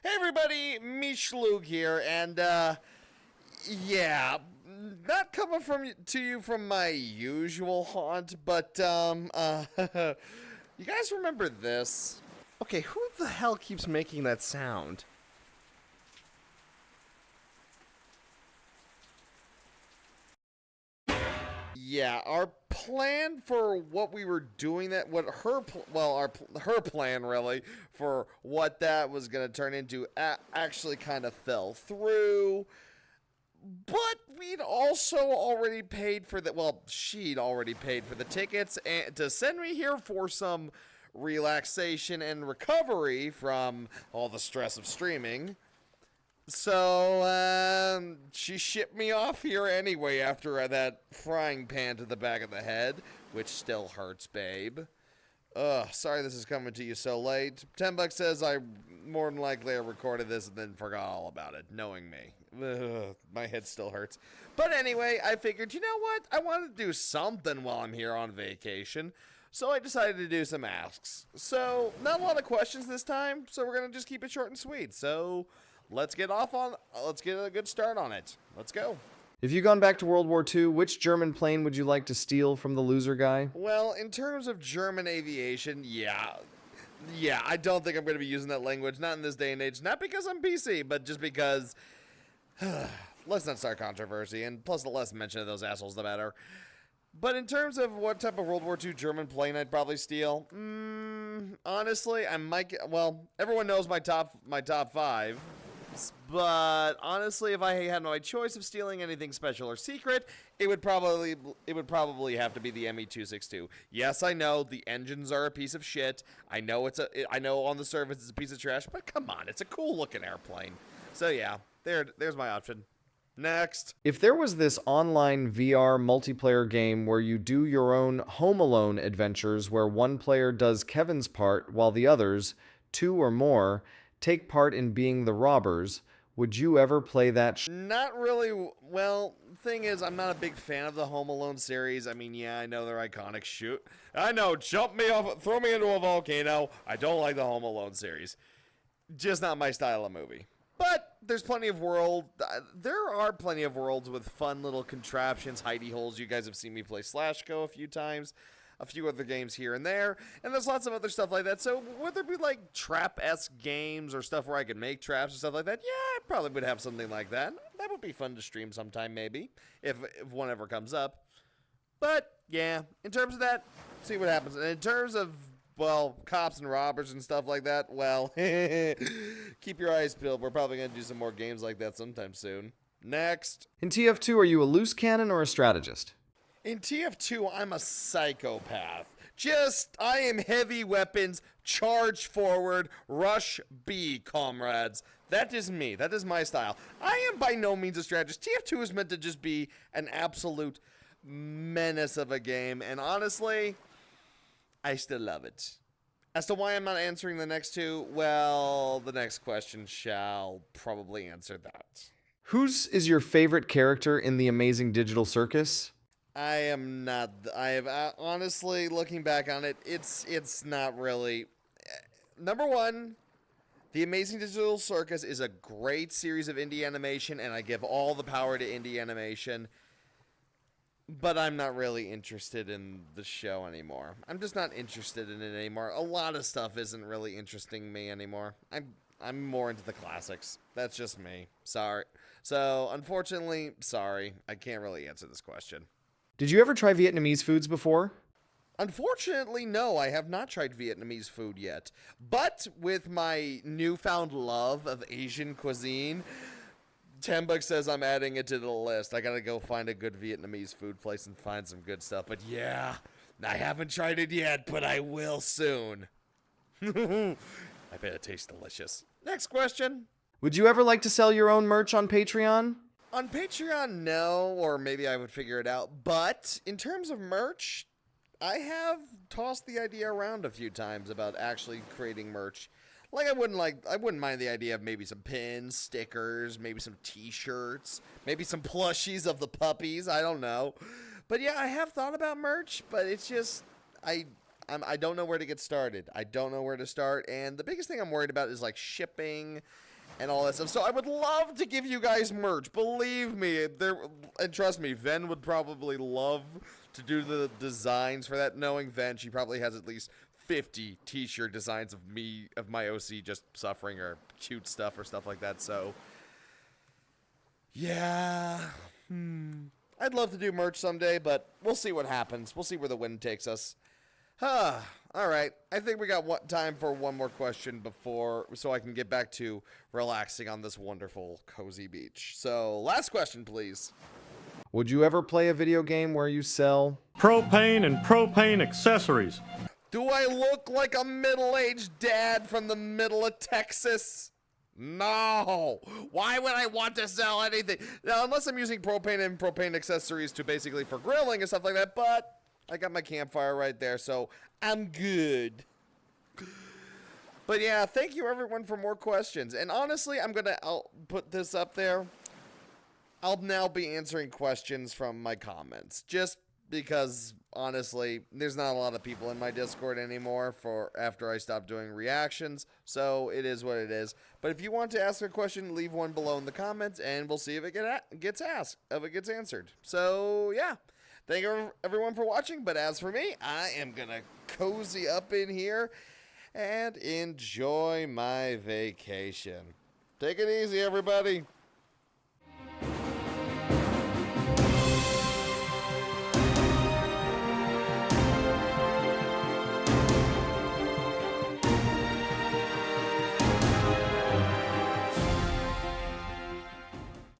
Hey everybody, Mishlug here, and yeah, not coming to you from my usual haunt, but you guys remember this? Okay, who the hell keeps making that sound? Yeah, our plan for what we were doing her plan really for what that was going to turn into actually kind of fell through. But we'd also already paid for the she'd already paid for the tickets and to send me here for some relaxation and recovery from all the stress of streaming. So, she shipped me off here anyway after that frying pan to the back of the head, which still hurts, babe. Ugh, sorry this is coming to you so late. $10 says I more than likely recorded this and then forgot all about it, knowing me. Ugh, my head still hurts. But anyway, I figured, you know what? I want to do something while I'm here on vacation. So I decided to do some asks. So, not a lot of questions this time, so we're going to just keep it short and sweet. So, let's get a good start on it. Let's go. If you'd gone back to World War II, which German plane would you like to steal from the loser guy? Well, in terms of German aviation, yeah, I don't think I'm going to be using that language, not in this day and age. Not because I'm PC, but just because, let's not start controversy, and plus the less mention of those assholes, the better. But in terms of what type of World War II German plane I'd probably steal, honestly, I might get, everyone knows my top five. But honestly, if I had my choice of stealing anything special or secret, it would probably have to be the ME-262. Yes, I know the engines are a piece of shit. I know on the surface it's a piece of trash, but come on, it's a cool looking airplane. So yeah, there's my option. Next. If there was this online VR multiplayer game where you do your own Home Alone adventures where one player does Kevin's part while the others, two or more, take part in being the robbers, would you ever play that? Not really. Well, thing is, I'm not a big fan of the Home Alone series. I mean, yeah, I know they're iconic. Shoot. I know, jump me off, throw me into a volcano. I don't like the Home Alone series. Just not my style of movie. But there are plenty of worlds with fun little contraptions, hidey holes. You guys have seen me play Slash Go a few times. A few other games here and there, and there's lots of other stuff like that. So would there be like trap-esque games or stuff where I could make traps and stuff like that? Yeah, I probably would have something like that. That would be fun to stream sometime, maybe, if one ever comes up. But yeah, in terms of that, see what happens. And in terms of cops and robbers and stuff like that, keep your eyes peeled. We're probably gonna do some more games like that sometime soon. Next. In TF2, are you a loose cannon or a strategist? In TF2, I'm a psychopath. I am heavy weapons, charge forward, rush B, comrades. That is me. That is my style. I am by no means a strategist. TF2 is meant to just be an absolute menace of a game, and honestly, I still love it. As to why I'm not answering the next two, the next question shall probably answer that. Whose is your favorite character in The Amazing Digital Circus? I am not. I have honestly, looking back on it, it's not really. Number one, The Amazing Digital Circus is a great series of indie animation, and I give all the power to indie animation. But I'm not really interested in the show anymore. I'm just not interested in it anymore. A lot of stuff isn't really interesting me anymore. I'm more into the classics. That's just me. Sorry. So, unfortunately, sorry. I can't really answer this question. Did you ever try Vietnamese foods before? Unfortunately, no, I have not tried Vietnamese food yet. But with my newfound love of Asian cuisine, $10 says I'm adding it to the list. I gotta go find a good Vietnamese food place and find some good stuff. But yeah, I haven't tried it yet, but I will soon. I bet it tastes delicious. Next question. Would you ever like to sell your own merch on Patreon? On Patreon, no, or maybe I would figure it out. But in terms of merch, I have tossed the idea around a few times about actually creating merch. I wouldn't mind the idea of maybe some pins, stickers, maybe some t-shirts, maybe some plushies of the puppies, I don't know. But yeah, I have thought about merch, but it's just, I don't know where to get started. I don't know where to start, and the biggest thing I'm worried about is shipping and all that stuff. So I would love to give you guys merch. Believe me, and trust me, Ven would probably love to do the designs for that. Knowing Ven, she probably has at least 50 t-shirt designs of me, of my OC just suffering, or cute stuff or stuff like that. So yeah, I'd love to do merch someday, but we'll see what happens. We'll see where the wind takes us. All right, I think we got time for one more question so I can get back to relaxing on this wonderful, cozy beach. So, last question, please. Would you ever play a video game where you sell propane and propane accessories? Do I look like a middle-aged dad from the middle of Texas? No. Why would I want to sell anything? Now, unless I'm using propane and propane accessories to basically for grilling and stuff like that, but I got my campfire right there, so I'm good. But yeah, thank you everyone for more questions. And honestly, I'll put this up there. I'll now be answering questions from my comments. Just because, honestly, there's not a lot of people in my Discord anymore after I stopped doing reactions. So it is what it is. But if you want to ask a question, leave one below in the comments, and we'll see if it gets asked, if it gets answered. So yeah. Thank you everyone for watching, but as for me, I am going to cozy up in here and enjoy my vacation. Take it easy, everybody.